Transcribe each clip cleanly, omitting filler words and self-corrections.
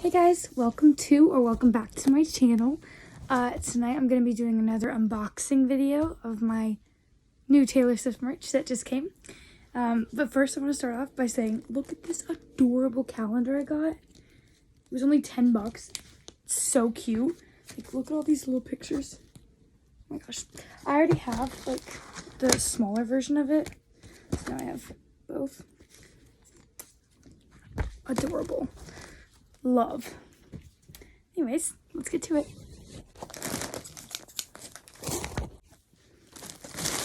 Hey guys, welcome back to my channel. Tonight I'm going to be doing another unboxing video of my new Taylor Swift merch that just came. But first I want to start off by saying, look at this adorable calendar I got. It was only 10 bucks. It's so cute. Like, look at all these little pictures. Oh my gosh. I already have like the smaller version of it. So now I have both. Adorable. Love. Anyways, let's get to it.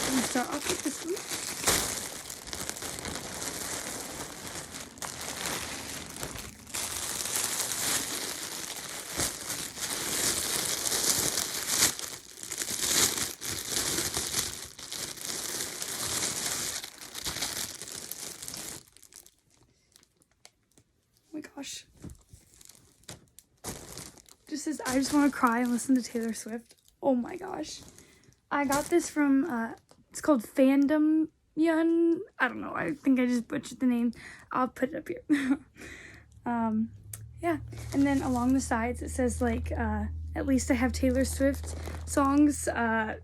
I'm gonna start off with this one. Oh my gosh. Just says, I just want to cry and listen to Taylor Swift. Oh my gosh. I got this from, it's called Fandom Yun. I don't know. I think I just butchered the name. I'll put it up here. Yeah. And then along the sides, it says, like, at least I have Taylor Swift songs to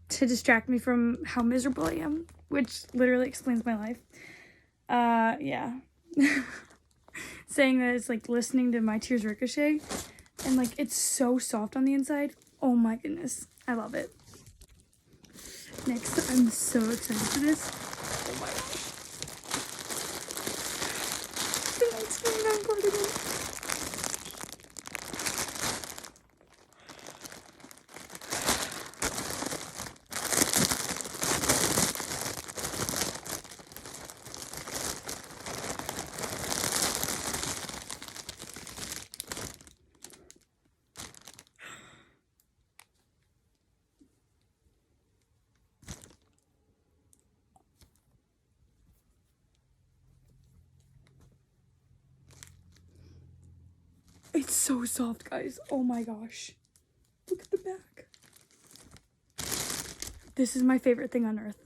distract me from how miserable I am, which literally explains my life. Yeah. Saying that it's like listening to My Tears Ricochet. And like, it's so soft on the inside. Oh my goodness. I love it. Next, I'm so excited for this. Oh my gosh. The next cardigan. It's so soft, guys. Oh my gosh. Look at the back. This is my favorite thing on earth.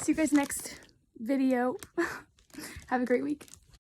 See you guys next video. Have a great week.